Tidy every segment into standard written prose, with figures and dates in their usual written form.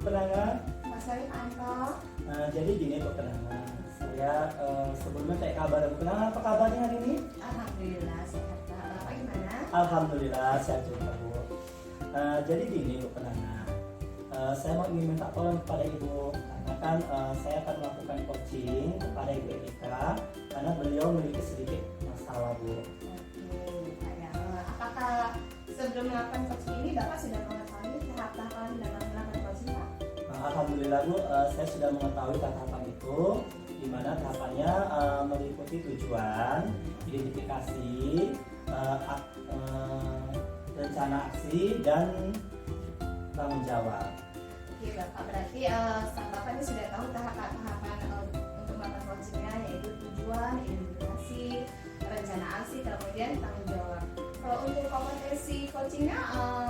Penangan. Mas Arif Anto. Jadi gini Bu Penangan, saya sebelumnya kayak kabar Bu Penangan, apa kabarnya hari ini? Alhamdulillah sehat Pak. Bapak gimana? Alhamdulillah sehat juga Bu. Jadi gini Bu Penangan, saya mau ingin minta tolong kepada Ibu karena kan saya akan melakukan coaching kepada Ibu Erika karena beliau memiliki sedikit masalah Bu. Oke, Pak ya. Apakah sebelum melakukan coaching ini Bapak sudah mengetahui tahap-tahapan dalam melakukan coaching Pak? Alhamdulillah Bu, saya sudah mengetahui tahapan itu, di mana tahapannya meliputi tujuan, identifikasi, rencana aksi, dan tanggung jawab. Oke Bapak, berarti Bapak ini sudah tahu tahapan-tahapan untuk melakukan coachingnya, yaitu tujuan, identifikasi, rencana aksi, kemudian tanggung jawab. Kalau untuk kompetensi coachingnya,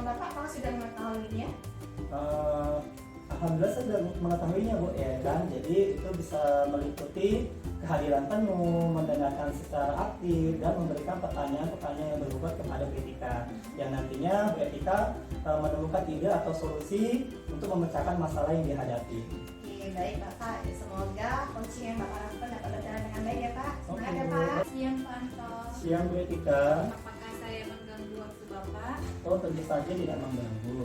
Bapak apakah sudah mengetahuinya? Alhamdulillah saya sudah mengetahuinya Bu ya kan, jadi itu bisa meliputi kehadiran penuh, mendengarkan secara aktif, dan memberikan pertanyaan-pertanyaan yang berbobot kepada Bu Etika yang nantinya Bu Etika menemukan ide atau solusi untuk memecahkan masalah yang dihadapi. Oke, baik Bapak, semoga coaching yang Bapak lakukan dapat berjalan dengan baik ya Pak. Semangat ya Oke, Pak. Siang Pak Anto. Siang Bu Etika. Apakah saya mengganggu waktu Bapak? Oh tentu saja tidak mengganggu.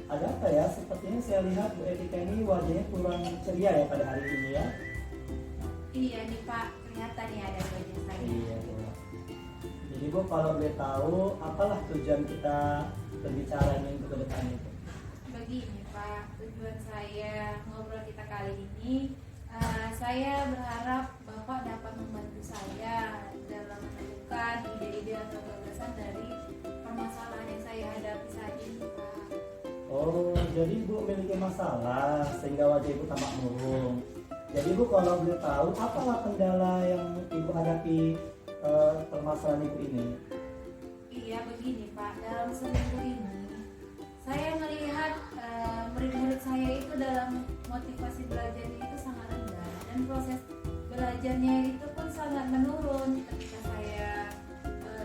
Ada apa ya? Sepertinya saya lihat Bu Etika ini wajahnya kurang ceria ya pada hari ini ya. Iya nih Pak, kelihatan ya ada wajah saya. Iya Bu. Jadi Bu kalau boleh tahu apalah tujuan kita berbicara ini untuk ke depan itu? Begini Pak, tujuan saya ngobrol kita kali ini, saya berharap Bapak dapat membantu saya dalam menemukan ide-ide atau gagasan dari permasalahan yang saya hadapi saat ini Pak. Oh, jadi Bu memiliki masalah sehingga wajah Ibu tampak murung. Jadi Bu kalau boleh tahu apalah kendala yang Ibu hadapi permasalahan Ibu ini? Iya begini Pak, dalam seminggu ini saya melihat murid-murid saya itu dalam motivasi belajarnya itu sangat rendah dan proses belajarnya itu pun sangat menurun. Ketika saya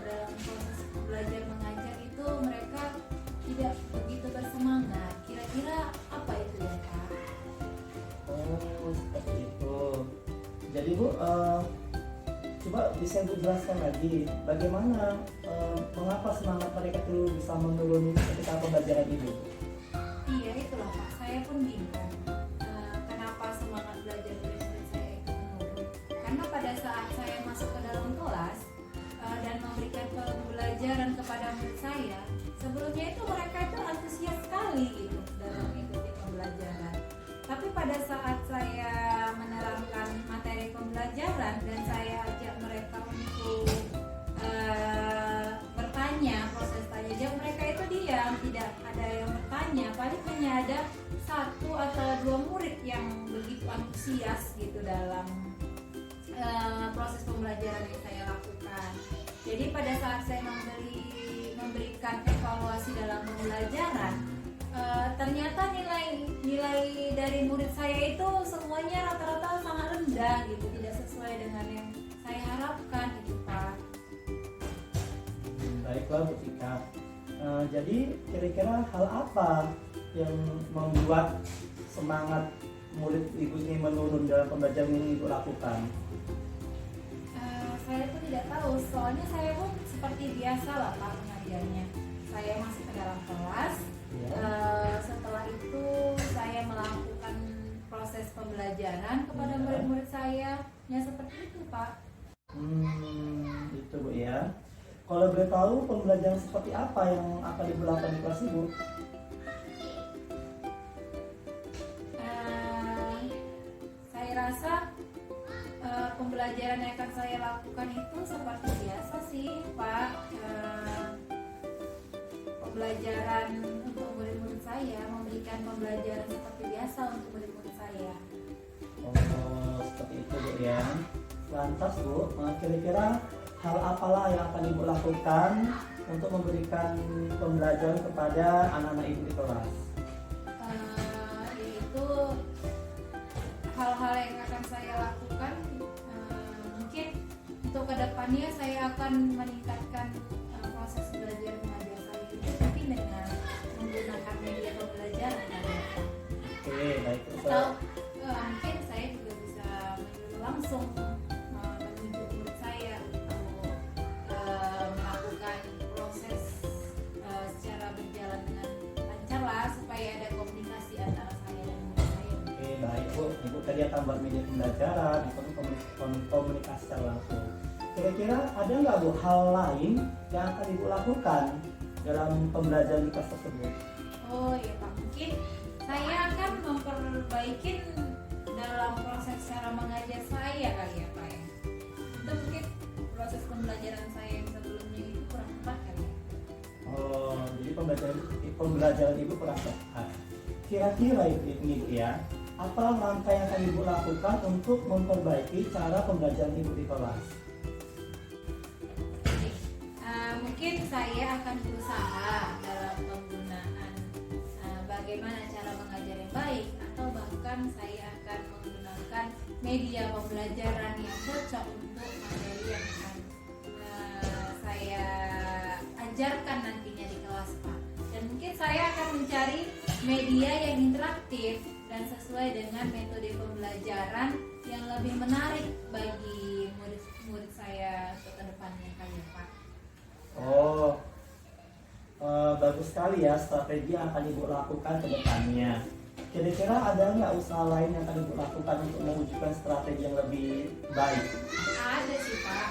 dalam proses belajar mengajar itu mereka tidak begitu bersemangat. Kira-kira apa itu ya Pak? Oh, seperti itu. Jadi Bu, coba bisa Bu jelaskan lagi bagaimana mengapa semangat mereka itu bisa menurun ketika pembelajaran Ibu? Iya itulah Pak, saya pun bingung kenapa semangat belajar murid saya itu menurun. Karena pada saat saya masuk ke dalam kelas dan memberikan pembelajaran kepada murid saya, sebelumnya itu mereka itu antusias sekali gitu dalam mengikuti pembelajaran. Tapi pada saat saya menerangkan materi pembelajaran dan saya ajak mereka untuk bertanya, proses tanya jawab, mereka itu diam, tidak ada yang bertanya. Paling hanya ada satu atau dua murid yang begitu antusias gitu dalam proses pembelajaran yang saya lakukan. Jadi pada saat saya memberikan evaluasi dalam pembelajaran, ternyata nilai dari murid saya itu semuanya rata-rata sangat rendah gitu, tidak sesuai dengan yang saya harapkan gitu Pak. Baiklah Bu Tika. Jadi kira-kira hal apa yang membuat semangat murid Ibu ini menurun dalam pembelajaran yang Ibu lakukan? Saya pun tidak tahu, soalnya saya pun seperti biasa lah Pak mengajarnya. Saya masuk ke dalam kelas, setelah itu saya melakukan proses pembelajaran kepada murid-murid saya. Ya seperti itu Pak. Itu Bu ya. Kalau boleh tahu pembelajaran seperti apa yang akan Ibu lakukan di kelas Ibu? Saya rasa pembelajaran yang akan saya lakukan itu seperti biasa sih Pak. Pembelajaran untuk murid-murid saya, memberikan pembelajaran seperti biasa untuk murid-murid saya. Oh, seperti itu Bu ya. Lantas Bu, kira-kira hal apalah yang akan Ibu lakukan untuk memberikan pembelajaran kepada anak-anak Ibu di kelas? Yaitu hal-hal yang akan saya lakukan, mungkin untuk kedepannya saya akan meningkatkan proses belajar mengajar saya itu mungkin dengan menggunakan media pembelajaran. Oke, Bu, Ibu tadi akan buat media pembelajaran, komunikasi secara langsung. Kira-kira ada nggak Bu hal lain yang akan Ibu lakukan dalam pembelajaran di kelas tersebut? Oh iya Pak, mungkin saya akan memperbaiki dalam proses cara mengajar saya kali ya Pak ya. Itu mungkin proses pembelajaran saya yang sebelumnya itu kurang tepat kali ya. Oh, jadi pembelajaran Ibu kurang tepat. Kira-kira ini ya, apa langkah yang akan Ibu lakukan untuk memperbaiki cara pembelajaran Ibu di kelas? Mungkin saya akan berusaha dalam penggunaan bagaimana cara mengajar yang baik, atau bahkan saya akan menggunakan media pembelajaran yang cocok untuk materi yang akan saya ajarkan nantinya di kelas Pak. Dan mungkin saya akan mencari media yang interaktif dan sesuai dengan metode pembelajaran yang lebih menarik bagi murid-murid saya untuk kedepannya kali ya Pak. Oh, bagus sekali ya strategi yang akan Ibu lakukan ke depannya. Kira-kira ada nggak usaha lain yang akan Ibu lakukan untuk mewujudkan strategi yang lebih baik? Ada sih Pak,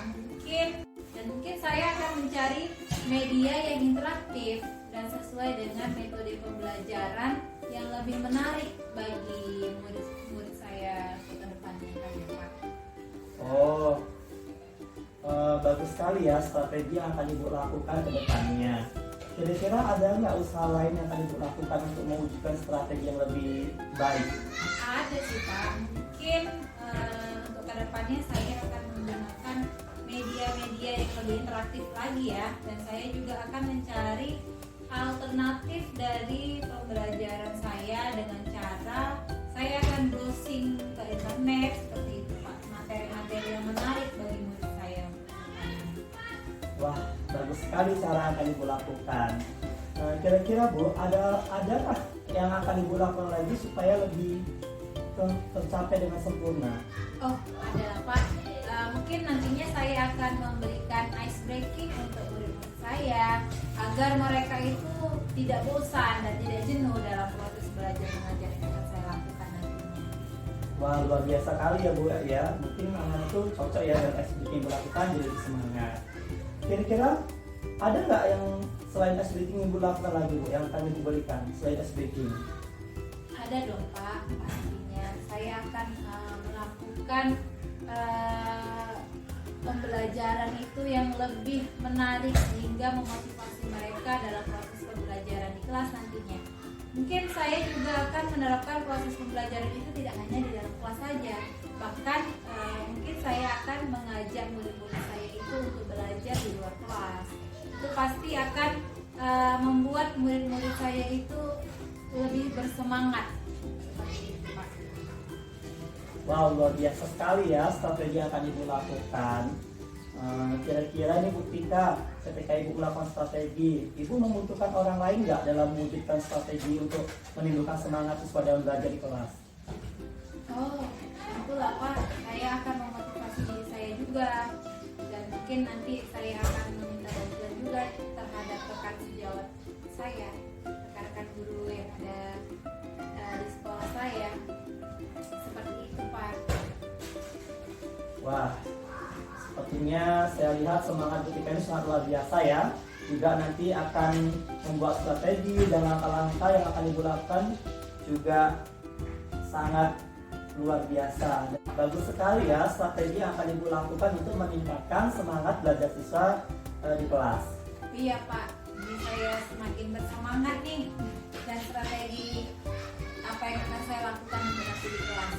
mungkin saya akan mencari media yang interaktif dan sesuai dengan metode pembelajaran yang lebih menarik bagi murid-murid saya untuk kedepannya kali ya Pak. Oh, bagus sekali ya strategi yang akan Ibu lakukan ke depannya. Kira-kira ada nggak usaha lain yang akan Ibu lakukan untuk mewujudkan strategi yang lebih baik? Ada sih Pak, mungkin untuk kedepannya saya akan menggunakan media-media yang lebih interaktif lagi ya, dan saya juga akan mencari alternatif dari pembelajaran saya dengan cara saya akan browsing ke internet seperti itu Pak, materi-materi yang menarik bagi murid saya. Wah, bagus sekali cara yang akan Ibu lakukan. Kira-kira Bu, adakah yang akan Ibu lakukan lagi supaya lebih tercapai dengan sempurna? Oh, ada Pak. Mungkin nantinya saya akan memberikan ice breaking untuk murid-murid saya agar mereka itu tidak bosan dan tidak jenuh dalam proses belajar mengajar yang akan saya lakukan nantinya. Wah, luar biasa kali ya Bu ya. Mungkin anak itu cocok ya dengan ice breaking Ibu lakukan jadi lebih semangat. Kira-kira ada nggak yang selain ice breaking Ibu lakukan lagi Bu yang akan Ibu berikan selain ice breaking? Ada dong Pak, pastinya saya akan melakukan pembelajaran itu yang lebih menarik sehingga memotivasi mereka dalam proses pembelajaran di kelas nantinya. Mungkin saya juga akan menerapkan proses pembelajaran itu tidak hanya di dalam kelas saja, bahkan mungkin saya akan mengajak murid-murid saya itu untuk belajar di luar kelas. Itu pasti akan membuat murid-murid saya itu lebih bersemangat. Seperti itu Pak. Wow, luar biasa sekali ya strategi yang akan Ibu lakukan. Kira-kira ini Bu Tika, ketika Ibu melakukan strategi, Ibu membutuhkan orang lain nggak dalam mewujudkan strategi untuk menimbulkan semangat siswa dalam belajar di kelas? Oh, itulah Pak. Saya akan memotivasi diri saya juga, dan mungkin nanti saya akan meminta bantuan juga terhadap rekan sejawat saya, rekan-rekan guru yang ada di sekolah saya. Seperti itu Pak. Wah, sepertinya saya lihat semangat Bu Tika ini sangat luar biasa ya. Juga nanti akan membuat strategi dan langkah-langkah yang akan Ibu lakukan juga sangat luar biasa. Dan bagus sekali ya strategi yang akan Ibu lakukan untuk meningkatkan semangat belajar siswa di kelas. Iya Pak, jadi saya semakin bersemangat nih, dan strategi apa yang akan saya lakukan nanti di kelas.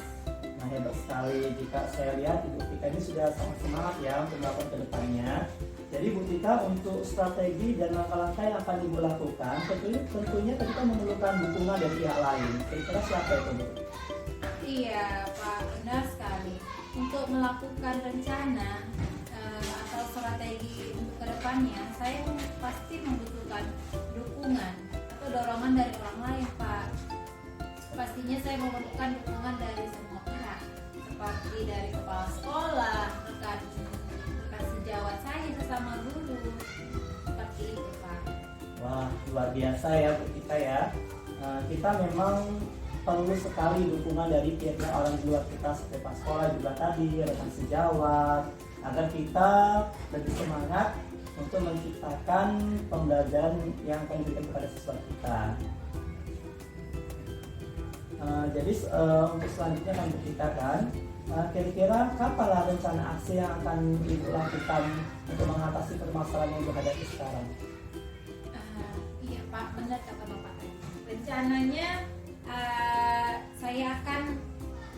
Nah, hebat sekali. Jika saya lihat Ibu Tika ini sudah sangat semangat ya untuk melakukan ke depannya. Jadi Bu Tika, untuk strategi dan langkah-langkah yang akan Ibu lakukan, tentunya kita memerlukan dukungan dari pihak lain. Kira-kira siapa itu Bu? Iya Pak, benar sekali. Untuk melakukan rencana atau strategi untuk kedepannya, saya pasti membutuhkan dukungan atau dorongan dari orang lain Pak. Pastinya saya memerlukan dukungan dari semua pihak, seperti dari kepala sekolah, rekan sejawat saya sesama guru, seperti itu Pak. Wah, luar biasa ya Bu Tika ya. Kita memang perlu sekali dukungan dari pihak orang di luar kita seperti Pak Sekolah juga tadi, rekan sejawat, agar kita lebih semangat untuk menciptakan pembelajaran yang akan diberikan kepada siswa kita. Jadi untuk selanjutnya kami ceritakan kira-kira kapan rencana aksi yang akan Ibu lakukan untuk mengatasi permasalahan yang dihadapi sekarang? Iya Pak, benar kata Bapak. Rencananya saya akan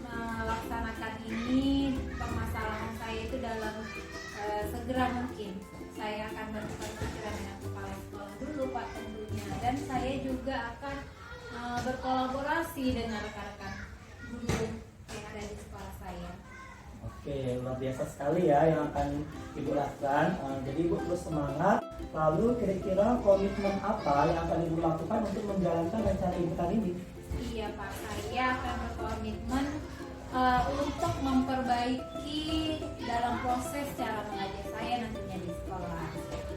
melaksanakan ini permasalahan saya itu dalam segera mungkin. Saya akan bertukar pikiran dengan kepala sekolah dulu Pak tentunya, dan saya juga akan berkolaborasi dengan rekan-rekan guru yang ada di sekolah saya. Oke, luar biasa sekali ya yang akan Ibu lakukan. Jadi Ibu terus semangat. Lalu kira-kira komitmen apa yang akan Ibu lakukan untuk menjalankan rencana Ibu tadi ini? Iya Pak, saya akan berkomitmen untuk memperbaiki dalam proses cara mengajar saya nantinya di sekolah,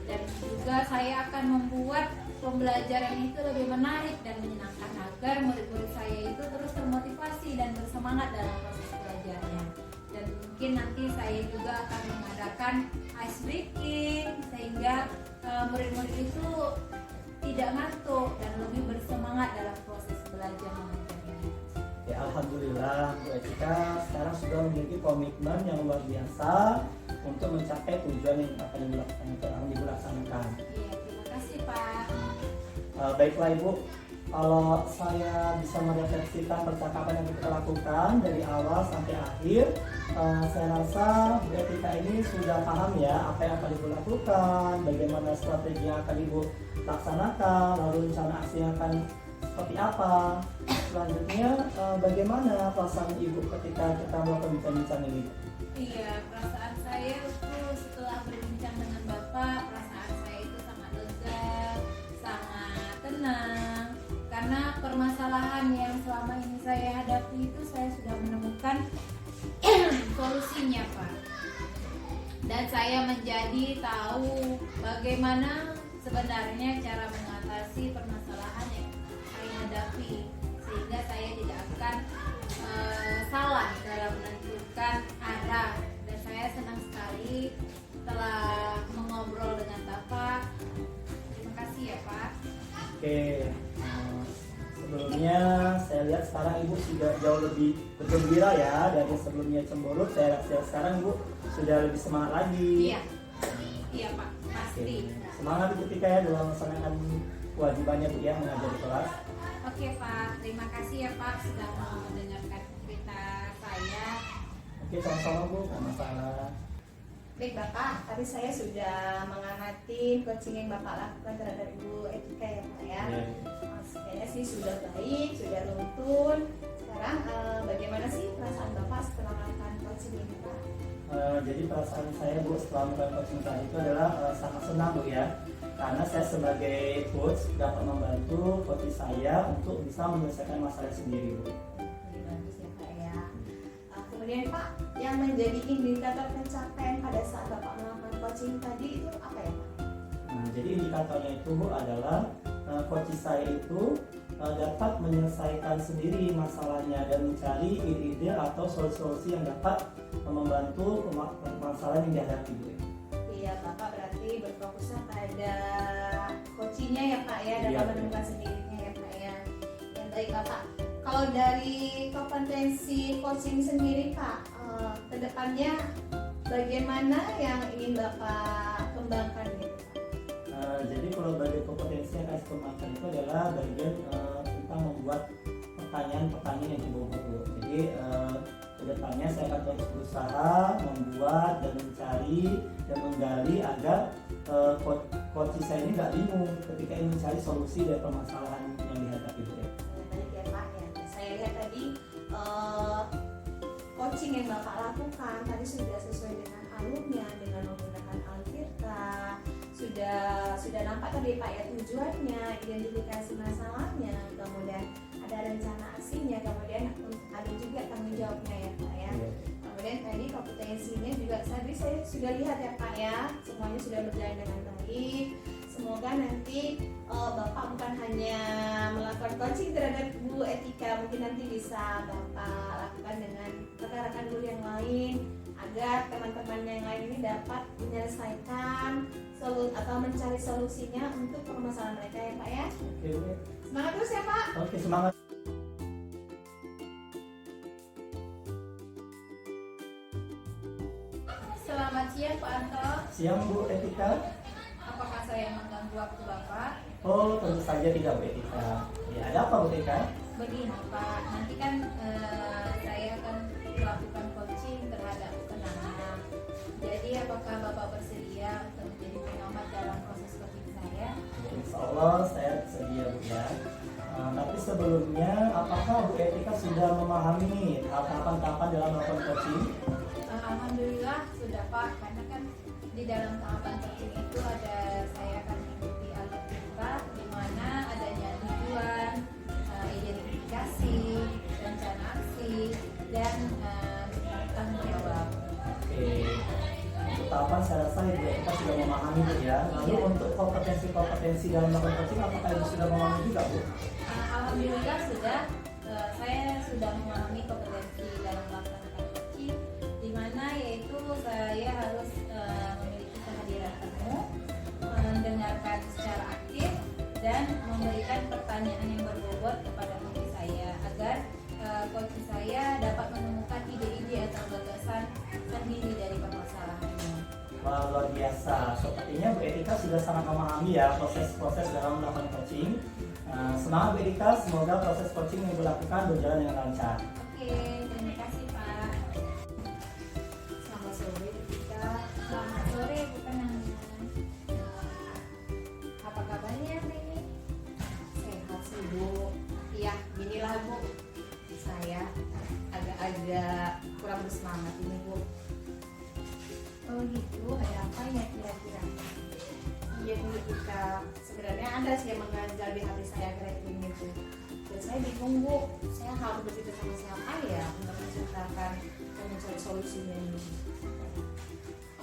dan juga saya akan membuat pembelajaran itu lebih menarik dan menyenangkan agar murid-murid saya itu terus termotivasi dan bersemangat dalam proses belajarnya. Dan mungkin nanti saya juga akan mengadakan ice breaking sehingga murid-murid itu tidak ngantuk dan lebih bersemangat dalam proses belajar mengajarnya. Ya, alhamdulillah Bu Etika sekarang sudah memiliki komitmen yang luar biasa untuk mencapai tujuan yang akan Ibu laksanakan. Iya, terima kasih Pak. Baiklah Ibu, kalau saya bisa merefleksikan percakapan yang kita lakukan dari awal sampai akhir, saya rasa Bu Etika ini sudah paham ya apa yang akan Ibu lakukan, bagaimana strategi yang akan Ibu laksanakan, lalu rencana aksi yang akan seperti apa. Selanjutnya, bagaimana perasaan Ibu ketika kita melakukan bincang-bincang ini? Iya, perasaan saya itu setelah berbincang dengan Bapak, perasaan saya itu sangat lega, sangat tenang, karena permasalahan yang selama ini saya hadapi itu saya sudah menemukan solusinya Pak. Dan saya menjadi tahu bagaimana sebenarnya cara mengatasi permasalahan yang saya hadapi, sehingga saya tidak akan salah dalam menentukan arah. Dan saya senang sekali telah mengobrol dengan Bapak. Terima kasih ya Pak. Oke, sebelumnya saya lihat sekarang Ibu sudah jauh lebih bergembira ya dari sebelumnya cemberut. Saya lihat sekarang Ibu sudah lebih semangat lagi. Iya, iya Pak, pasti. Semangat Ibu Tika ya dalam melaksanakan kewajibannya Bu ya mengajar di kelas. Oke Pak, terima kasih ya Pak sudah mau mendengarkan cerita saya. Oke, sama-sama Bu, nggak masalah. Baik Bapak, tadi saya sudah mengamati coaching yang Bapak lakukan terhadap Ibu Etika ya Pak ya. Kayaknya sih sudah baik, sudah runtun. Sekarang bagaimana sih perasaan Bapak setelah melakukan coaching ini Pak? Jadi perasaan saya Bu setelah melakukan coaching tadi itu adalah sangat senang Bu ya, karena saya sebagai coach dapat membantu coach saya untuk bisa menyelesaikan masalah sendiri Bu. Bagus ya Pak ya. Kemudian Pak, yang menjadi indikator pencapaian pada saat Bapak melakukan coaching tadi itu apa ya Pak? Jadi indikatornya itu Bu adalah coach saya itu dapat menyelesaikan sendiri masalahnya dan mencari ide-ide atau solusi-solusi yang dapat membantu masalah yang dihadapi Bu. Iya Bapak berarti berfokusnya pada coachingnya ya Pak ya, dapat Iya, menemukan sendirinya ya Pak ya. Yang baik Bapak, kalau dari kompetensi coaching sendiri Pak, kedepannya bagaimana yang ingin Bapak kembangkan gitu Pak? Jadi kalau bagian kompetensi yang saya kembangkan itu adalah bagian tentang membuat pertanyaan-pertanyaan yang berbobot Bu. Jadi kedepannya saya akan terus berusaha membuat dan mencari dan menggali agar coach saya ini nggak bingung ketika ingin mencari solusi dari permasalahan yang dihadapi Bu. Baik ya Pak ya. Saya lihat tadi coaching yang Bapak lakukan tadi sudah sesuai dengan alurnya, dengan menggunakan Altirta, sudah nampak tadi Pak ya tujuannya, identifikasi masalahnya, kemudian ada rencana aksinya, kemudian ada juga tanggung jawabnya ya Pak ya. Kemudian tadi kompetensinya juga tadi saya sudah lihat ya Pak ya, semuanya sudah berjalan dengan baik. Semoga nanti Bapak bukan hanya melakukan coaching terhadap Bu Etika, mungkin nanti bisa Bapak lakukan dengan rekan-rekan guru yang lain agar teman-teman yang lain ini dapat menyelesaikan atau mencari solusinya untuk permasalahan mereka ya Pak ya. Oke Bu. Semangat terus ya Pak. Oke, semangat. Selamat siang Pak Anto. Siang Bu Etika. Apakah saya mengganggu waktu Bapak? Oh, tentu saja tidak Bu Etika. Ya, ada apa Bu Etika? Begini Pak, nanti kan saya akan melakukan coaching terhadap anak. Jadi apakah Bapak bersedia untuk menjadi pengamat dalam proses coaching saya? Insya Allah saya bersedia Bu ya. Tapi sebelumnya, apakah Bu Etika sudah memahami tahapan-tahapan dalam melakukan coaching? Alhamdulillah sudah Pak, karena kan di dalam tahapan coaching itu ada saya akan mengikuti alur kita di mana adanya tujuan, identifikasi, rencana aksi, dan tanggung jawab. Oke. Untuk tahapan saya rasa Ibu Etika sudah memahami Bu ya. Lalu Iya. untuk kompetensi dalam melakukan coaching, apakah Ibu sudah memahami juga Bu? Alhamdulillah sudah, saya sudah memahami kompetensi dalam melaksanakan coaching, di mana yaitu saya harus memiliki kehadiran penuh, mendengarkan secara aktif, dan memberikan pertanyaan yang berbobot kepada coach saya agar coach saya dapat menemukan ide-ide atau gagasan sendiri dari permasalahan ini. Wah, luar biasa. Sepertinya Bu Etika sudah sangat memahami ya proses-proses dalam melakukan coaching. Semangat Bu Etika, semoga proses coaching yang Ibu lakukan berjalan dengan lancar. Oke, terima kasih Pak. Selamat sore Etika. Selamat sore Bu Kenang. Apa kabarnya hari ini? Sehat sih Bu. Iya, inilah Bu. Saya agak-agak kurang bersemangat ini Bu. Oh gitu, ada apa ya kira-kira? Iya Bu Etika. Sebenarnya ada sih yang mengganjal di hati saya akhir ini Bu. Dan saya bingung Bu. Saya harus bercerita sama siapa ya untuk menceritakan dan mencari solusinya ini.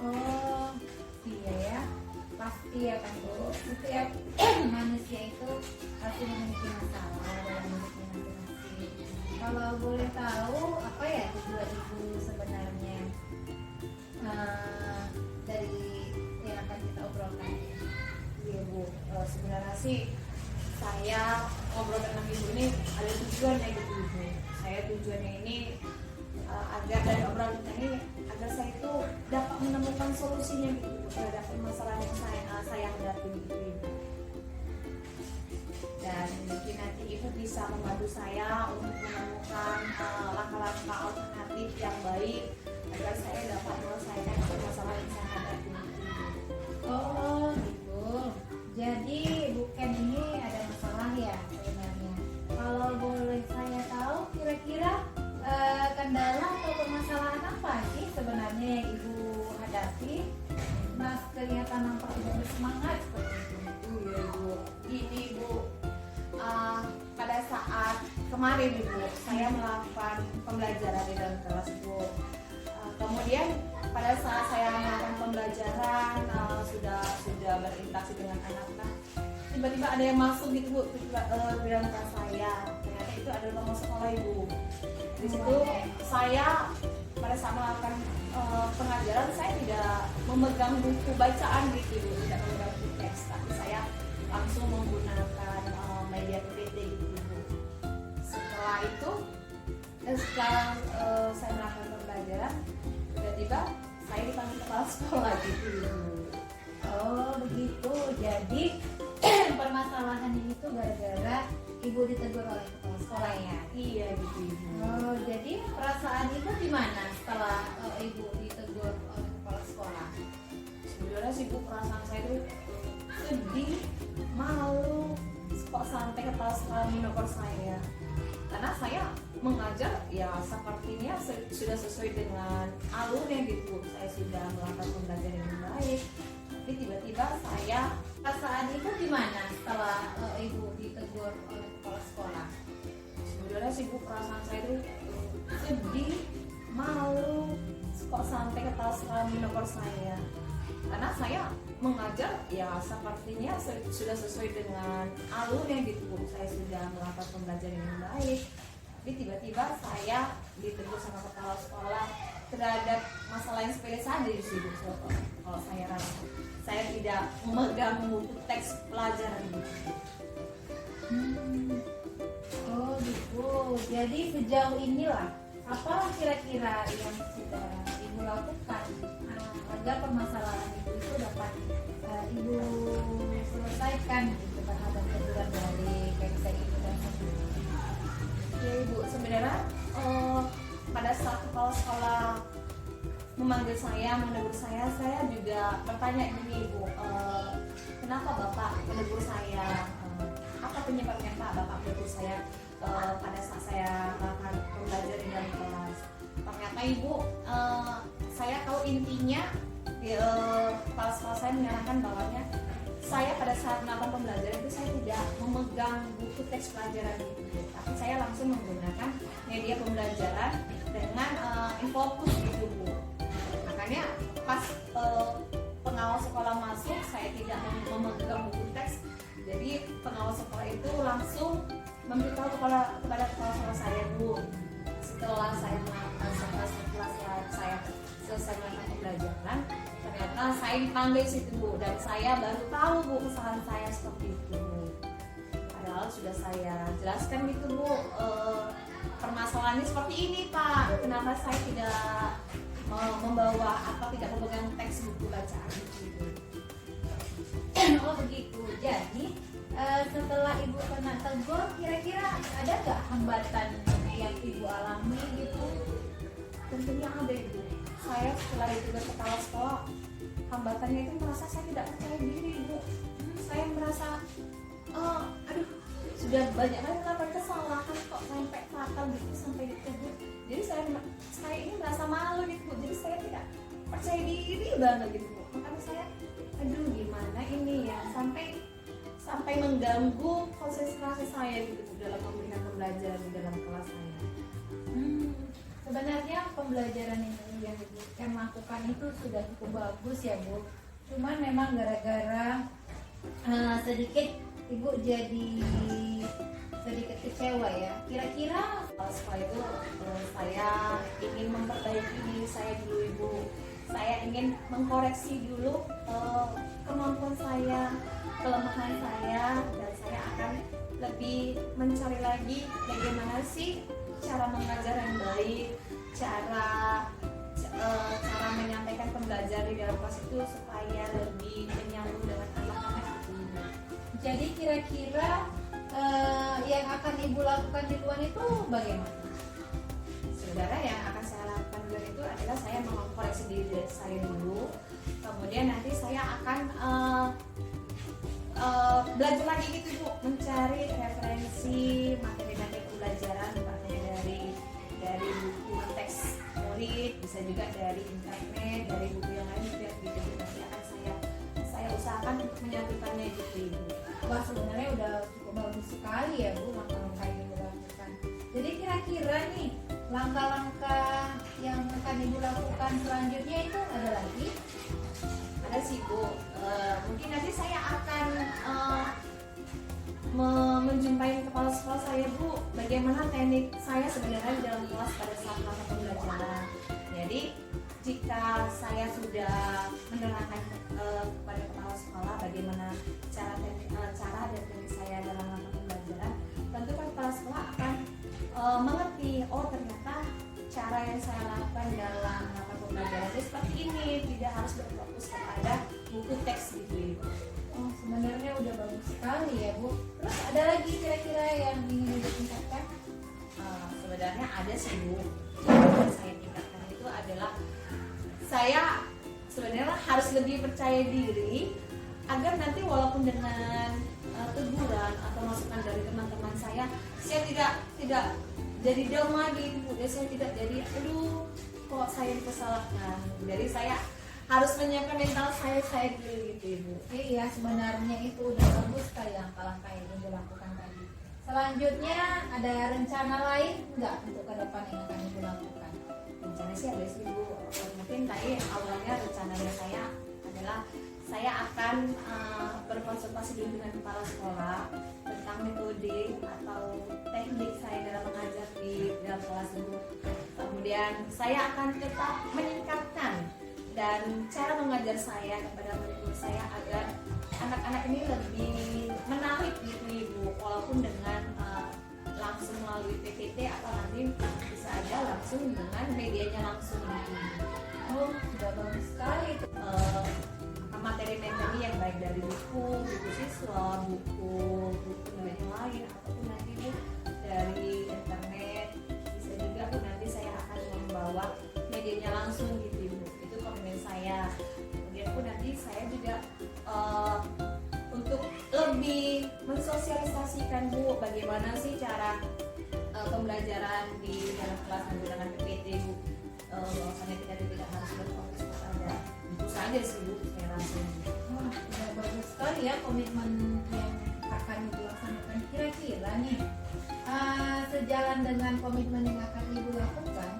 Oh iya ya, pasti ya kan Bu. Setiap manusia itu pasti memiliki masalah dalam hidupnya masing-masing. Kalau boleh tahu apa ya tujuan Ibu sebenarnya dari yang akan kita obrolkan? Iya Bu, sebenarnya sih saya ngobrol dengan Ibu ini ada tujuannya gitu Bu. Saya tujuannya ini agar dari obrolan kita ini agar saya itu dapat menemukan solusinya gitu Bu, terhadap permasalahan yang saya hadapi gitu Ibu. Dan mungkin nanti Ibu bisa membantu saya untuk menemukan langkah-langkah alternatif yang baik agar saya dapat menyelesaikan permasalahan yang saya hadapi gitu, Ibu. Oh gitu. Jadi bukan ini ada masalah ya sebenarnya. Kalau boleh saya tahu kira-kira kendala atau permasalahan apa sih sebenarnya yang Ibu hadapi? Mas kelihatan nampak Ibu bersemangat seperti itu. Iya Bu, ini Bu, pada saat kemarin Ibu, saya melakukan pembelajaran di dalam kelas Bu. Kemudian pada saat saya melakukan pembelajaran sudah berinteraksi dengan anak-anak, tiba-tiba ada yang masuk gitu Bu di dalam kelas saya. Ternyata itu adalah nomor sekolah Ibu. Di situ saya pada saat melakukan pengajaran saya tidak memegang buku bacaan gitu Bu, tidak memegang buku teks, tapi saya langsung menggunakan media PPT gitu Bu. Setelah itu, setelah saya melakukan pembelajaran, tiba-tiba saya dipanggil kepala sekolah gitu Bu. Oh begitu. Jadi permasalahan ini tuh gara-gara Ibu ditegur oleh kepala sekolah ya. Iya gitu Ibu. Oh jadi perasaan Ibu gimana setelah Ibu ditegur oleh kepala sekolah? Sebenarnya sih Bu, perasaan saya itu sedih, malu, kok sampai kepala sekolah menegur saya. Karena saya mengajar ya sepertinya sudah sesuai dengan alurnya gitu. Saya sudah melakukan pembelajaran yang baik, tapi tiba-tiba saya Perasaan Ibu gimana setelah Ibu ditegur oleh kepala sekolah? sebenarnya sih Bu, perasaan saya itu sedih, malu, kok sampai kepala sekolah menegur saya. karena saya mengajar ya sepertinya sudah sesuai dengan alurnya gitu Bu. Saya sudah melakukan pembelajaran yang baik, tapi tiba-tiba saya ditegur sama kepala sekolah terhadap masalah yang sepele saja di situ. So, kalau saya rasa saya tidak memegang buku teks pelajaran gitu. Oh gitu. Jadi sejauh inilah apa kira-kira yang sudah Ibu lakukan agar permasalahan itu dapat Ibu selesaikan gitu terhadap teguran dari KPSI itu dan sebagainya. Ya Ibu, sebenarnya pada saat kepala sekolah memanggil saya, menegur saya juga bertanya gini Ibu, kenapa Bapak menegur saya? Apa penyebabnya Pak Bapak menegur saya pada saat saya melakukan pembelajaran di dalam kelas? Ternyata Ibu, saya tahu intinya kepala sekolah saya menyatakan bahwanya saya pada saat melakukan pembelajaran itu saya tidak memegang buku teks pelajaran itu, tapi saya langsung menggunakan media pembelajaran dengan infocus gitu Bu. Makanya pas pengawas sekolah masuk saya tidak memegang buku teks, jadi pengawas sekolah itu langsung memberitahu kepada kepala sekolah saya Bu. Setelah saya selesai melakukan pembelajaran, ternyata saya dipanggil situ Bu, dan saya baru tahu Bu kesalahan saya seperti itu Bu. Padahal sudah saya jelaskan gitu Bu, permasalahannya seperti ini Pak, kenapa saya tidak membawa atau tidak memegang teks buku bacaan gitu. Oh begitu. Jadi setelah Ibu kena tegur, kira-kira ada nggak hambatan yang Ibu alami gitu? Tentunya ada Ibu. Saya setelah ditegur kepala sekolah, hambatannya itu merasa saya tidak percaya diri Bu. Saya merasa aduh, sudah banyak kali melakukan kesalahan kok sampai fatal gitu, sampai ditegur. Jadi saya ini merasa malu gitu Bu. Jadi saya tidak percaya diri banget gitu Bu. Makanya saya aduh gimana ini ya, sampai mengganggu konsentrasi saya gitu dalam memberikan pembelajaran di dalam kelas saya. Sebenarnya pembelajaran ini yang Ibu lakukan itu sudah cukup bagus ya Bu. Cuman memang gara-gara sedikit Ibu jadi sedikit kecewa ya. Kira-kira Setelah itu saya ingin memperbaiki diri saya dulu Ibu. Saya ingin mengkoreksi dulu kemampuan saya, kelemahan saya, dan saya akan lebih mencari lagi bagaimana sih cara mengajar yang baik, cara menyampaikan pembelajaran di dalam kelas itu supaya lebih menyambung dengan anak-anak itu. jadi kira-kira yang akan Ibu lakukan di luar itu bagaimana? Sebenarnya yang akan saya lakukan dulu itu adalah saya mengkoreksi diri saya dulu, kemudian nanti saya akan belajar lagi gitu Bu, mencari referensi materi-materi pembelajaran dari buku teks murid, bisa juga dari internet, dari buku yang lain juga gitu. Nanti akan saya usahakan untuk menyatukannya gitu Ibu. Wah sebenarnya udah cukup bagus sekali ya Bu langkah-langkah yang Ibu lakukan. Jadi kira-kira nih langkah-langkah yang akan Ibu lakukan selanjutnya itu ada lagi? Ada sih Bu, mungkin nanti saya akan menjumpai kepala sekolah saya Bu, bagaimana teknik saya sebenarnya di dalam kelas pada saat melakukan pembelajaran. Jadi jika saya sudah menerangkan kepada kepala sekolah bagaimana cara dan teknik saya dalam melakukan pembelajaran, tentu kan kepala sekolah akan mengerti, oh ternyata cara yang saya lakukan dalam melakukan pembelajaran itu seperti ini, tidak harus berfokus kepada buku teks gitu Ibu. Oh sebenarnya udah bagus sekali ya Bu. Terus ada lagi kira-kira yang ingin Ibu tingkatkan? Sebenarnya ada sih Bu, yang saya tingkatkan itu adalah saya sebenarnya harus lebih percaya diri agar nanti walaupun dengan teguran atau masukan dari teman-teman saya tidak jadi down lagi Bu. Saya tidak jadi aduh kok saya dipersalahkan. Jadi saya harus menyiapkan mental saya dulu gitu Ibu. Iya sebenarnya itu udah bagus sekali langkah-langkah yang Ibu lakukan tadi. Selanjutnya ada rencana lain enggak untuk ke depan yang akan Ibu lakukan? Rencana sih ada sih Bu. Mungkin tadi awalnya rencananya saya adalah Bismillah saya akan berkonsultasi dulu dengan kepala sekolah tentang metode atau teknik saya dalam mengajar di dalam kelas Bu. Kemudian saya akan tetap meningkatkan dan cara mengajar saya kepada murid-murid saya agar anak-anak ini lebih menarik gitu Ibu, walaupun dengan langsung melalui PPT atau nanti bisa aja langsung dengan medianya langsung gitu. Oh, sudah bagus sekali itu. Materi-materi yang baik dari buku siswa, buku yang lain ataupun nanti Bu dari internet, bisa juga Bu nanti saya akan membawa medianya langsung gitu Ibu. Itu komitmen saya. Kemudian Bu nanti saya juga untuk lebih mensosialisasikan Bu bagaimana sih cara pembelajaran di dalam kelas menggunakan PPT Bu. Bahwasanya kita tidak harus berfokus pada itu saja sih Bu, saya rasa. Wah, sudah bagus sekali ya komitmen yang akan Ibu laksanakan. Kira-kira nih, sejalan dengan komitmen yang akan Ibu lakukan,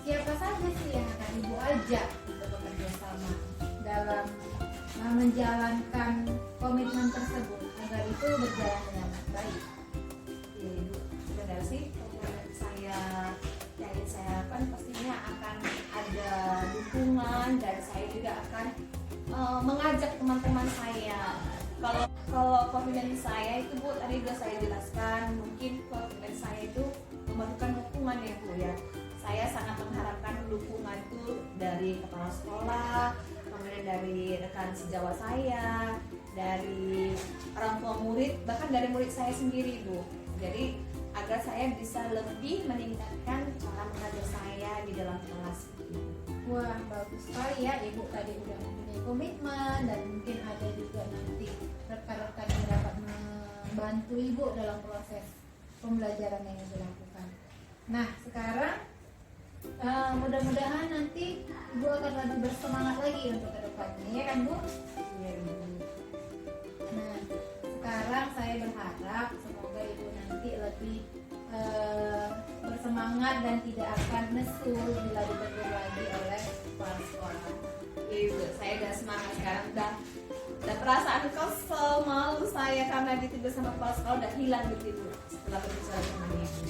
siapa saja sih yang akan Ibu ajak untuk bekerja sama dalam menjalankan komitmen tersebut agar itu berjalan dengan baik? Ya Ibu, benar sih komitmen saya yang ingin saya lakukan pastinya akan ada dukungan dan saya juga akan mengajak teman-teman saya. Kalau komitmen saya itu Bu tadi sudah saya jelaskan, mungkin komitmen saya itu memerlukan dukungan ya Bu ya. Saya sangat mengharapkan dukungan itu dari kepala sekolah, kemudian dari rekan sejawat saya, dari orang tua murid, bahkan dari murid saya sendiri Bu. Jadi agar saya bisa lebih meningkatkan cara mengajar saya di dalam kelas. Wah, bagus sekali ya Ibu tadi udah mempunyai komitmen dan mungkin ada juga nanti rekan-rekan yang dapat membantu Ibu dalam proses pembelajaran yang Ibu lakukan. Nah, sekarang mudah-mudahan nanti Ibu akan lebih bersemangat lagi untuk ke depannya, ya kan Bu? Iya Ibu. Nah, sekarang saya berharap semoga Ibu nanti lebih bersemangat dan tidak akan nesu bila ditegur lagi oleh kepala sekolah. Iya Ibu, saya udah semangat sekarang, udah perasaan kesel, malu saya karena ditegur sama kepala sekolah udah hilang gitu Ibu setelah berbicara sama Ibu.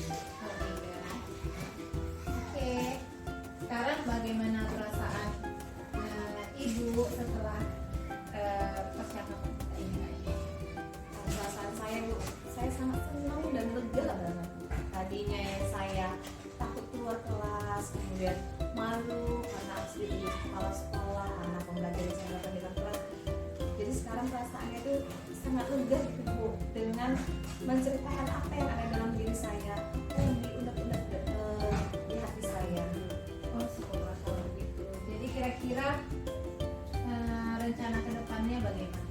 Oke, sekarang bagaimana perasaan Ibu setelah percakapan kita ini? Perasaan saya Bu, saya sangat senang dan lega banget. Tadinya yang saya takut keluar kelas, kemudian malu karena harus ditegur kepala sekolah, anak pembelajaran saya datang di dalam kelas. Jadi sekarang perasaannya itu sangat lega gitu Bu, dengan menceritakan apa yang ada dalam diri saya, yang diunek-unek di hati saya. Oh, syukurlah kalau begitu. Jadi kira-kira rencana kedepannya bagaimana?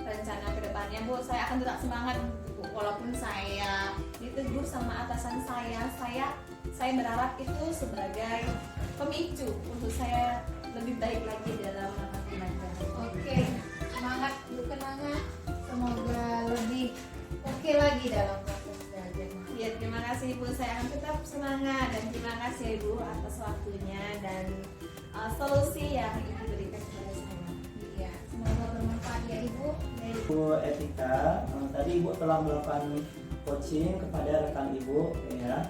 Rencana kedepannya Bu, saya akan tetap semangat Bu. Walaupun saya ditegur sama atasan saya berharap itu sebagai pemicu untuk saya lebih baik lagi dalam mengajar. Oke, semangat Bu Kenanga, semoga lebih oke lagi dalam proses belajar. Ya, terima kasih Ibu, saya akan tetap semangat dan terima kasih Ibu atas waktunya dan solusi yang Ibu berikan kepada saya. Iya, semoga bermanfaat ya Ibu. Ibu Etika, tadi Ibu telah melakukan coaching kepada rekan Ibu ya.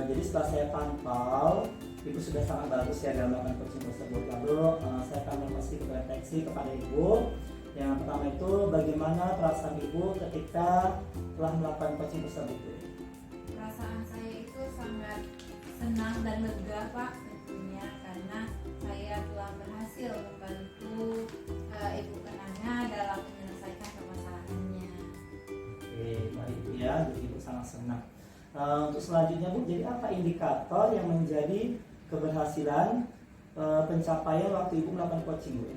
Jadi setelah saya pantau, Ibu sudah sangat bagus ya dalam melakukan coaching tersebut. Lalu saya akan melakukan refleksi kepada Ibu. Yang pertama itu bagaimana perasaan Ibu ketika telah melakukan coaching tersebut? Perasaan saya itu sangat senang dan lega Pak, tentunya karena saya telah berhasil membantu Ibu Kenanga dalam menyelesaikan permasalahannya. Oke, baik Bu ya, jadi Ibu sangat senang. Untuk selanjutnya Bu, jadi apa indikator yang menjadi keberhasilan pencapaian waktu Ibu melakukan coaching Bu?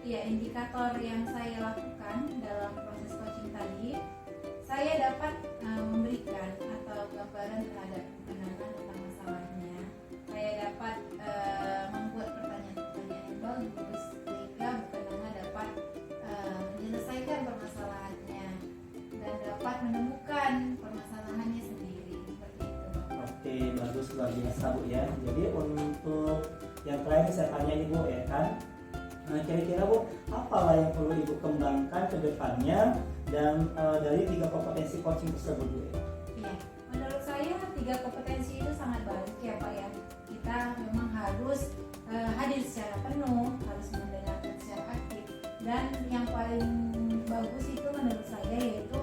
Ya, indikator yang saya lakukan dalam proses coaching tadi, saya dapat memberikan atau gambaran terhadap penanganan tentang masalahnya. Saya dapat membuat pertanyaan-pertanyaan yang bagus sehingga bukan hanya dapat menyelesaikan permasalahannya dan dapat menemukan permasalahannya sendiri. Seperti itu, Bang. Oke, bagus, luar biasa Bu ya. Jadi untuk yang terakhir saya tanya nih Bu ya kan, Nah, kira-kira Bu, apalah yang perlu Ibu kembangkan ke depannya dan dari 3 kompetensi coaching tersebut Bu? Iya, menurut saya 3 kompetensi itu sangat baik ya Pak ya. Kita memang harus hadir secara penuh, harus mendengarkan secara aktif, dan yang paling bagus itu menurut saya yaitu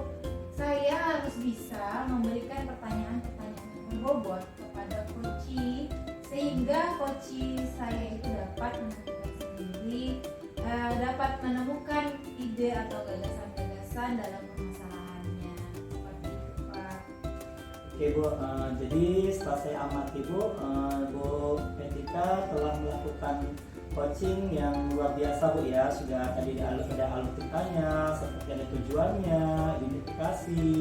saya harus bisa memberikan pertanyaan-pertanyaan yang berbobot kepada coachee sehingga coachee saya itu dapat menentukan sendiri, dapat menemukan ide atau gagasan-gagasan dalam permasalahannya. Seperti itu Pak. Oke Bu, jadi setelah saya amati Bu, Bu Petika telah melakukan coaching yang luar biasa Bu ya. Sudah tadi ada alutsisanya, seperti ada tujuannya, identifikasi,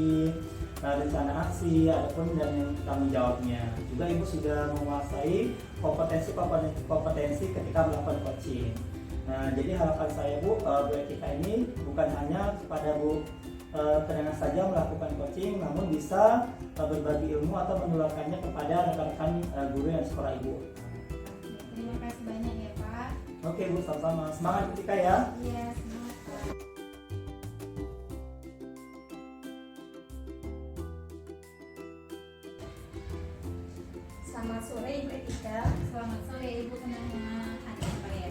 rencana aksi, ataupun dan yang tanggung jawabnya. Juga Ibu sudah menguasai kompetensi ketika melakukan coaching. Nah, jadi harapan saya Bu, Bu Etika ini bukan hanya kepada Bu Kenanga saja melakukan coaching, namun bisa berbagi ilmu atau menularkannya kepada rekan-rekan guru yang sekolah Ibu. Terima kasih banyak ya Pak. Oke Bu, sama-sama. Semangat Etika ya. Iya, semangat Pak. Selamat sore Ibu Etika. Selamat sore Ibu Kenanga. Ada apa ya?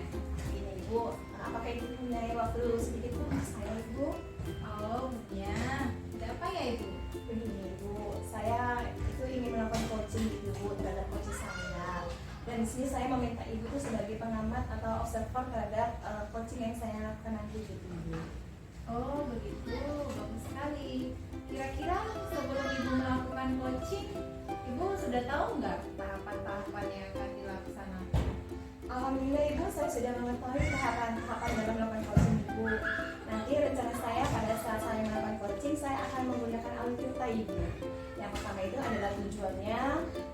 Ini Ibu, apakah Ibu punya waktu sedikit untuk saya Ibu? Oh punya. Ada apa ya Ibu? Begini Ibu, saya itu ingin melakukan coaching Ibu terhadap coaching saya. Dan di sini saya meminta Ibu itu sebagai pengamat atau observer terhadap coaching yang saya lakukan nanti gitu Ibu. Oh begitu, bagus sekali. Kira-kira sebelum Ibu melakukan coaching, Ibu sudah tahu nggak tahapan-tahapan yang akan dilaksanakan? Alhamdulillah Ibu, saya sudah mengetahui tahapan-tahapan dalam melakukan coaching Ibu. Nanti rencana saya pada saat saya melakukan coaching, saya akan menggunakan alutsista Ibu. Yang pertama itu adalah tujuannya,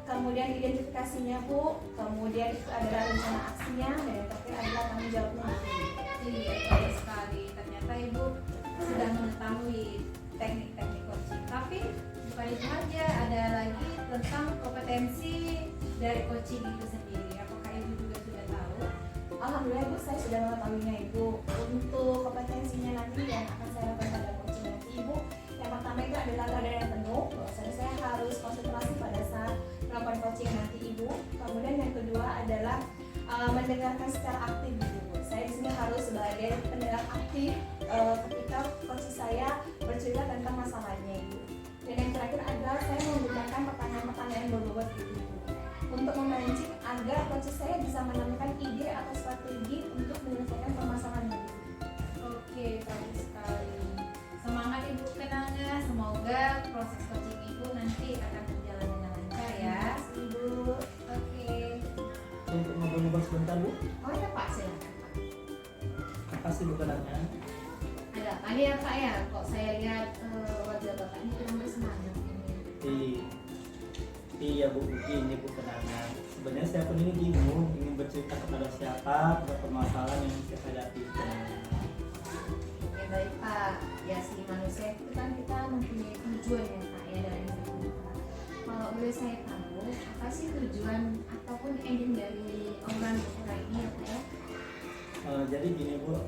kemudian identifikasinya Bu, kemudian itu adalah rencana aksinya, dan yang terakhir adalah tanggung jawabnya Bu. Iya, bagus sekali. Ternyata Ibu sudah mengetahui teknik-teknik coaching. Tapi bukan itu saja, ada lagi tentang kompetensi dari coaching itu sendiri. Apakah Ibu juga sudah tahu? Alhamdulillah Bu, saya sudah mengetahuinya Ibu. Untuk kompetensinya nanti yang akan saya lakukan pada coaching nanti Ibu, yang pertama itu adalah kesadaran penuh. Bahwasanya saya harus konsentrasi pada saat melakukan coaching nanti Ibu. Kemudian yang kedua adalah mendengarkan secara aktif gitu Bu. Saya di sini harus sebagai pendengar aktif ketika coach saya bercerita tentang masalahnya Ibu. Dan yang terakhir adalah saya menggunakan pertanyaan-pertanyaan berbobot gitu Bu, untuk memancing agar coach saya bisa menemukan ide atau strategi untuk menyelesaikan permasalahan Ibu. Oke, bagus sekali. Semangat Ibu Kenanga. Semoga proses coaching Ibu nanti akan berjalan dengan lancar ya. Ibu. Oke. Untuk ngobrol-ngobrol sebentar Bu. Oh ya Pak, silakan Pak. Makasih Bu Kenanga. Ada apa nih ya Pak ya? Kok saya lihat wajah Bapak ini kurang bersemangat ini. Iya Bu, begini Bu Kenanga. Sebenarnya saya pun ini bingung ingin bercerita kepada siapa tentang permasalahan yang saya hadapi Bu Kenanga. Ya baik Pak, ya si manusia itu kan kita mempunyai tujuan ya Pak ya dari hidup kita. Kalau boleh saya tahu, apa sih tujuan ataupun ending dari obrolan kita ini ya Pak ya? Jadi gini Bu,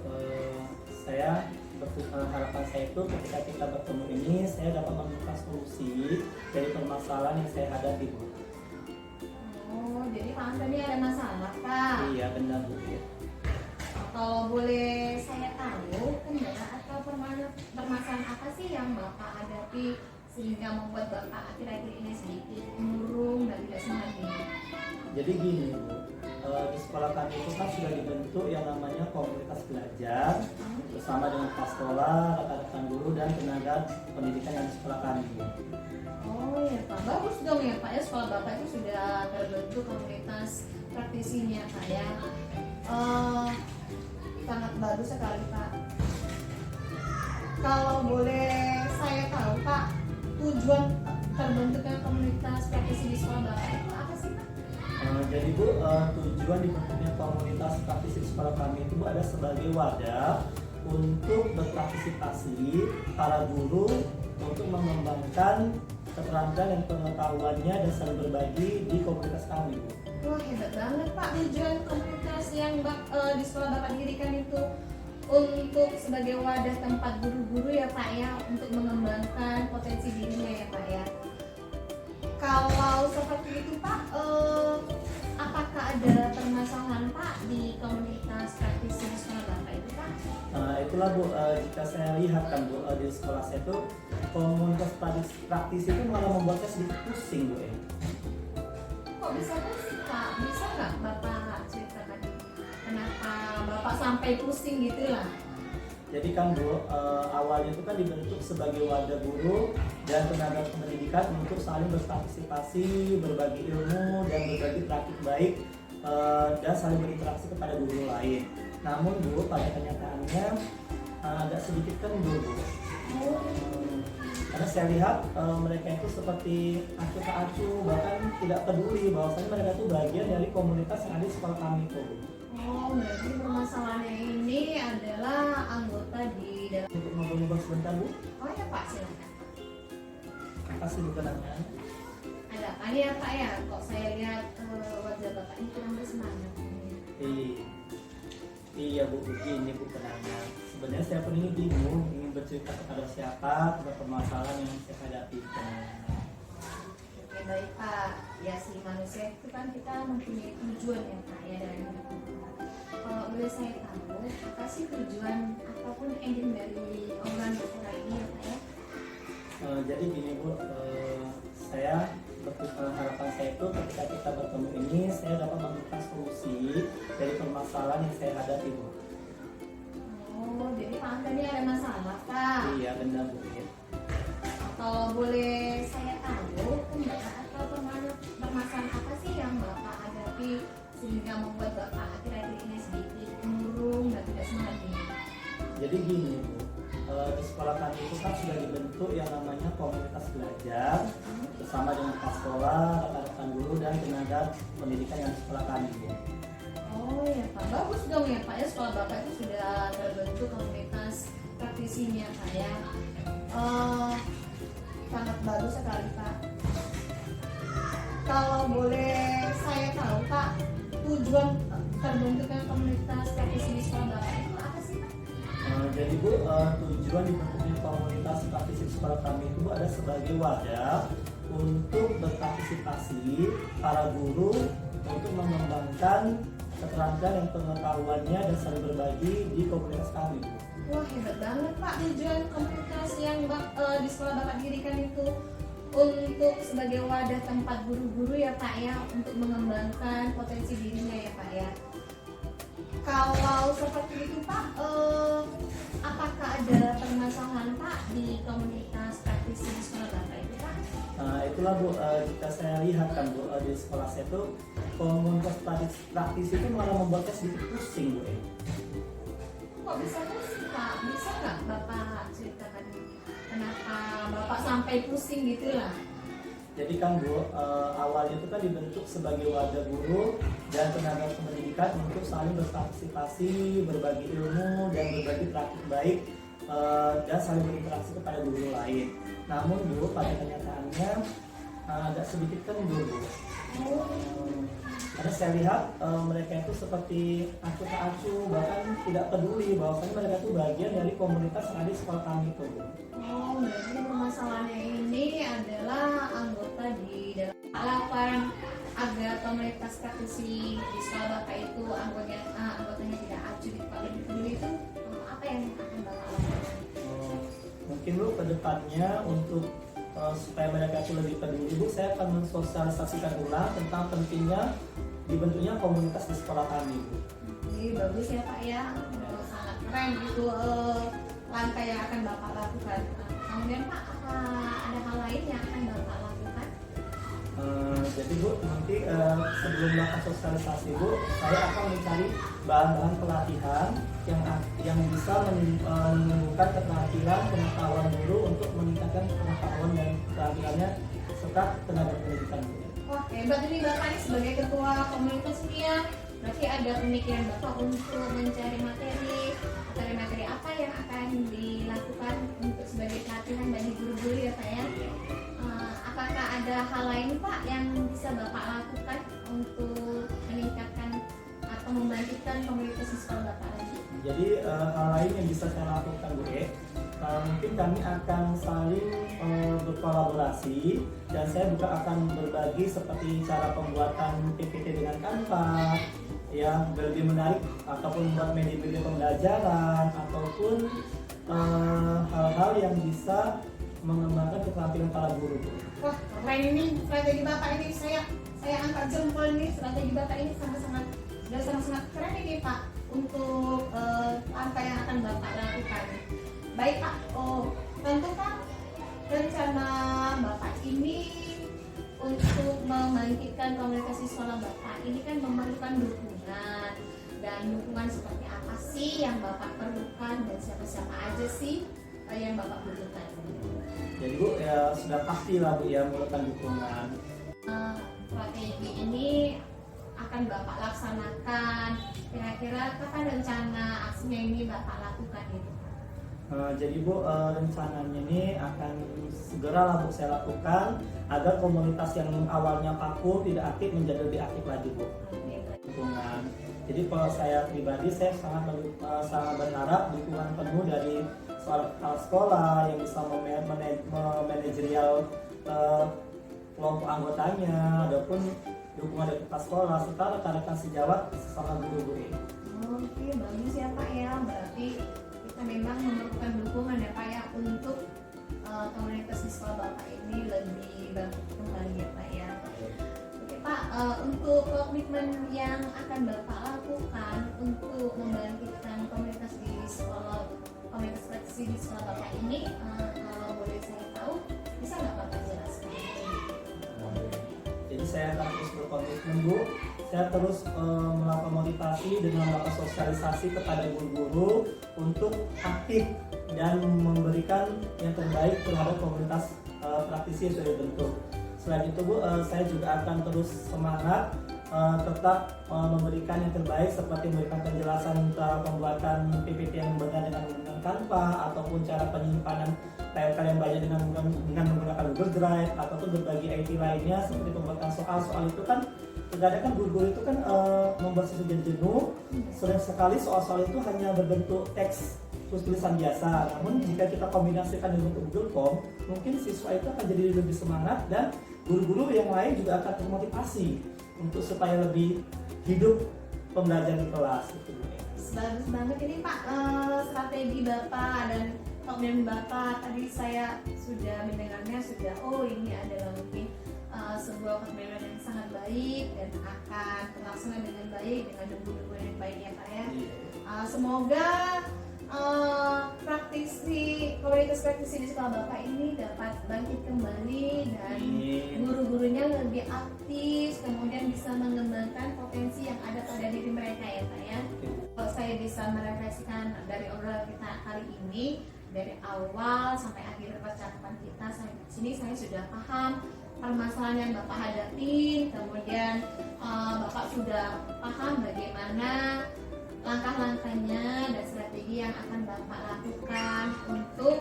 harapan saya itu ketika kita bertemu ini saya dapat menemukan solusi dari permasalahan yang saya hadapi Bu. Oh, jadi Pak tadi ada masalah Pak. Iya benar Bu. Kalau boleh saya tahu, kendala atau permasalahan apa sih yang Bapak hadapi sehingga membuat Bapak akhir-akhir ini sedikit murung dan tidak semangat ini? Jadi gini Bu, di sekolah kami itu kan sudah dibentuk yang namanya komunitas belajar bersama dengan pastoral, rekan-rekan guru dan tenaga pendidikan yang di sekolah kami Bu. Oh ya Pak, bagus dong ya Pak ya, sekolah Bapak itu sudah terbentuk komunitas praktisinya Pak ya. Sangat bagus sekali Pak. Kalau boleh saya tahu Pak, tujuan terbentuknya komunitas praktisi di sekolah Bapak itu apa sih Pak? Jadi Bu, tujuan dibentuknya komunitas praktisi di sekolah kami itu Bu ada sebagai wadah untuk berpartisipasi para guru untuk mengembangkan keterampilan dan pengetahuannya dan saling berbagi di komunitas kami Bu. Wah hebat banget Pak tujuan komunitas yang di sekolah Bapak dirikan itu untuk sebagai wadah tempat guru-guru ya Pak ya, untuk mengembangkan potensi dirinya ya Pak ya. Kalau seperti itu Pak, apakah ada permasalahan Pak di komunitas praktisi di sekolah Bapak itu Pak? Itulah Bu, jika saya lihat kan Bu, di sekolah saya itu komunitas praktisi itu malah membuat saya sedikit pusing Bu ya. Kok bisa pusing Pak? Bisa nggak Bapak ceritakan kenapa Bapak sampai pusing gitu lah? Jadi kan Bu, awalnya itu kan dibentuk sebagai wadah guru dan tenaga pendidikan untuk saling berpartisipasi, berbagi ilmu dan berbagi praktik baik, dan saling berinteraksi kepada guru lain. Namun Bu, pada kenyataannya agak sedikit kendur Bu. Karena saya lihat mereka itu seperti acuh tak acuh, bahkan tidak peduli bahwasanya mereka itu bagian dari komunitas yang ada di sekolah kami itu Bu. Oh, berarti permasalahannya ini adalah anggota di dalam. Untuk ngobrol-ngobrol sebentar Bu, Oh ya Pak, silakan. kasih Bu kenangan. Ada apa ya Pak ya? Kok saya lihat wajah Bapak ini kurang bersemangat. Iya Bu, begini Bu kenangan. Sebenarnya saya pun ini bingung ingin bercerita kepada siapa tentang permasalahan yang saya hadapi. Oke baik Pak, ya si manusia itu kan kita mempunyai tujuan ya Pak ya dari hidup kita. Kalau boleh saya tahu, apa sih tujuan ataupun ending dari obrolan kita ini ya Pak ya? Jadi gini Bu, harapan saya itu ketika kita bertemu ini saya dapat menemukan solusi dari permasalahan yang saya hadapi Bu. Oh, jadi Pak Angga ini ada masalah Pak. Iya benar Bu. Kalau boleh saya tahu, kendala atau permasalahan apa sih yang Bapak hadapi sehingga membuat Bapak akhir-akhir ini sedikit murung dan tidak semangat ini? Jadi gini Bu, di sekolah kami itu kan sudah dibentuk yang namanya komunitas belajar bersama dengan kepala sekolah, rekan-rekan guru dan tenaga pendidikan yang di sekolah kami Bu. Oh ya Pak, bagus dong ya Pak ya, sekolah Bapak itu sudah terbentuk komunitas praktisinya Pak ya. Sangat bagus sekali Pak. Kalau boleh saya tahu Pak, tujuan terbentuknya komunitas praktisi di sekolah Bapak itu apa sih Pak? Jadi Bu, tujuan dibentuknya komunitas praktisi di sekolah kami itu ada sebagai wadah untuk berpartisipasi para guru untuk mengembangkan keterampilan dan pengetahuannya dan saling berbagi di komunitas kami Bu. Wah hebat banget Pak, tujuan komunitas yang di sekolah Bapak dirikan itu untuk sebagai wadah tempat guru-guru ya Pak ya, untuk mengembangkan potensi dirinya ya Pak ya. Kalau seperti itu Pak, apakah ada permasalahan Pak di komunitas praktisi di sekolah Bapak itu Pak? Itulah Bu, jika saya lihat kan Bu, di sekolah saya itu komunitas praktisi itu malah membuat saya sedikit pusing Bu. Kok bisa pusing Pak? Bisa nggak Bapak ceritakan kenapa Bapak sampai pusing gitu lah? Jadi kan Bu, awalnya itu kan dibentuk sebagai wadah guru dan tenaga pendidikan untuk saling berpartisipasi, berbagi ilmu dan berbagi praktik baik, dan saling berinteraksi kepada guru lain. Namun Bu, pada kenyataannya agak sedikit kendur Bu. Karena saya lihat mereka itu seperti acuh tak acuh, bahkan tidak peduli bahwasanya mereka itu bagian dari komunitas yang ada di sekolah kami itu Bu. Oh, berarti permasalahannya ini adalah anggota di dalam halapan agar komunitas praktisi di sekolah Bapak itu anggotanya tidak acuh di kepala peduli itu apa yang akan Bapak lakukan? Mungkin Bu kedepannya untuk supaya mereka itu lebih peduli Bu, saya akan mensosialisasikan ulang tentang pentingnya dibentuknya komunitas di sekolah kami Bu. Jadi bagus ya Pak ya, sangat keren itu langkah yang akan Bapak lakukan. Kemudian Pak, apa ada hal lain yang akan Bapak lakukan? Jadi Bu, nanti sebelum melakukan sosialisasi Bu, saya akan mencari bahan-bahan pelatihan yang bisa menumbuhkan keterampilan pengetahuan guru untuk meningkatkan pengetahuan dan keterampilannya serta tenaga pendidikan Bu. Wah hebat ini Bapak ini sebagai ketua komunitas ini ya. Berarti ada pemikiran Bapak untuk mencari materi apa yang akan dilakukan untuk sebagai pelatihan bagi guru-guru ya Pak ya. Apakah ada hal lain Pak yang bisa Bapak lakukan untuk meningkatkan atau membangkitkan dengan komunitas siswa Bapak lagi? Jadi hal lain yang bisa saya lakukan Bu mungkin kami akan saling berkolaborasi dan saya juga akan berbagi seperti cara pembuatan PPT dengan Canva yang lebih menarik ataupun membuat media pembelajaran ataupun hal-hal yang bisa mengembangkan keterampilan para guru. Wah, keren ini strategi Bapak ini, saya angkat jempol nih, strategi Bapak ini sangat keren ini Pak untuk apa yang akan Bapak lakukan. Baik Pak, tentu kan rencana Bapak ini untuk membangkitkan komunitas siswa Bapak ini kan memerlukan dukungan, dan dukungan seperti apa sih yang Bapak perlukan dan siapa-siapa aja sih yang Bapak butuhkan? Jadi Bu ya sudah pasti lah Bu ya memerlukan dukungan. Strategi ini akan Bapak laksanakan, kira-kira kapan rencana aksinya ini Bapak lakukan itu? Jadi Bu rencananya ini akan segera lah Bu saya lakukan agar komunitas yang awalnya vakum tidak aktif menjadi lebih aktif lagi Bu. Dukungan. Jadi kalau saya pribadi saya sangat berharap dukungan penuh dari kepala sekolah yang bisa memanajerial kelompok anggotanya, ataupun dukungan dari kepala sekolah serta rekan-rekan sejawat sesama guru-guru. Oke, bagus ya Pak ya. Berarti kita memang memerlukan dukungan ya Pak ya untuk komunitas siswa Bapak ini lebih bagus kembali ya Pak ya. Oke Pak, untuk komitmen yang akan Bapak lakukan untuk membangkitkan komunitas di sekolah, komunitas praktisi di sekolah Bapak ini, kalau boleh saya tahu, bisa nggak Bapak jelaskan? Jadi saya akan terus berkomitmen Bu, saya terus melakukan motivasi dengan melakukan sosialisasi kepada guru-guru untuk aktif dan memberikan yang terbaik terhadap komunitas praktisi yang sudah dibentuk. Selain itu Bu, saya juga akan terus semangat tetap memberikan yang terbaik seperti memberikan penjelasan cara pembuatan PPT yang benar dengan menggunakan Canva ataupun cara penyimpanan file yang banyak dengan menggunakan Google Drive ataupun berbagai IT lainnya seperti pembuatan soal itu kan terkadang kan guru-guru itu kan membuat sesuatu jadi jenuh. Sering sekali soal-soal itu hanya berbentuk teks terus tulisan biasa. Namun jika kita kombinasikan dengan bentuk Google Form, mungkin siswa itu akan jadi lebih semangat dan guru-guru yang lain juga akan termotivasi untuk supaya lebih hidup pembelajaran di kelas. Bagus banget ini Pak, strategi Bapak dan komitmen Bapak. Tadi saya sudah mendengarnya ini adalah mungkin sebuah komitmen yang sangat baik dan akan terlaksana dengan baik dengan dukungan yang baik ya Pak ya. Semoga komunitas praktisi di sekolah Bapak ini dapat bangkit kembali dan guru-gurunya lebih aktif, kemudian bisa mengembangkan potensi yang ada pada diri mereka ya Pak ya. Kalau saya bisa merefleksikan dari obrolan kita kali ini, dari awal sampai akhir percakapan kita sampai sini, saya sudah paham permasalahan yang Bapak hadapi, kemudian Bapak sudah paham bagaimana langkah-langkahnya dan strategi yang akan Bapak lakukan untuk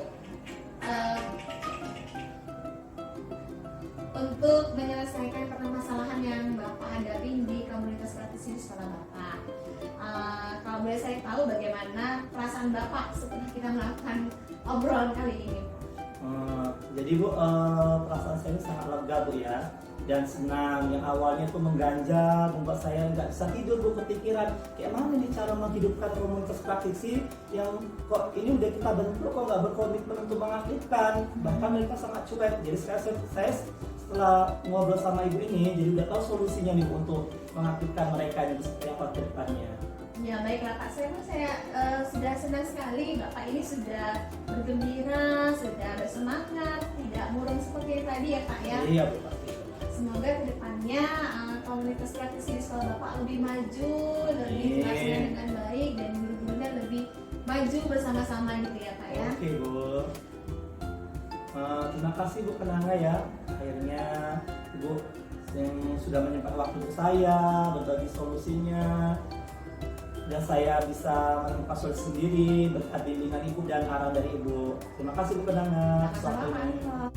menyelesaikan permasalahan yang Bapak hadapi di komunitas praktisi di sekolah Bapak. Kalau boleh saya tahu bagaimana perasaan Bapak setelah kita melakukan obrolan kali ini? Jadi Bu, perasaan saya ini sangat lega Bu ya, dan senang. Yang awalnya itu mengganjal, membuat saya nggak bisa tidur Bu, kepikiran kayak mana nih cara menghidupkan komunitas praktisi yang kok ini udah kita bentuk kok nggak berkomitmen untuk mengaktifkan, bahkan mereka sangat cuek. Jadi saya setelah ngobrol sama ibu ini jadi udah tahu solusinya nih Bu, untuk mengaktifkan mereka yang seperti apa ke depannya. Ya baiklah Pak, saya sudah senang sekali Bapak ini sudah bergembira, sudah bersemangat, tidak murung seperti yang tadi ya Pak ya. Iya Bu, pasti. Semoga kedepannya komunitas praktisi di sekolah Bapak lebih maju, lebih terlaksana dengan baik dan guru-gurunya lebih maju bersama-sama gitu ya Pak ya. Oke Bu. Terima kasih Bu Kenanga ya, akhirnya Ibu yang sudah menyempatkan waktu untuk saya berbagi solusinya, dan saya bisa menemukan solusi sendiri berkat bimbingan Ibu dan arahan dari Ibu. Terima kasih Bu Kenanga. Sama-sama.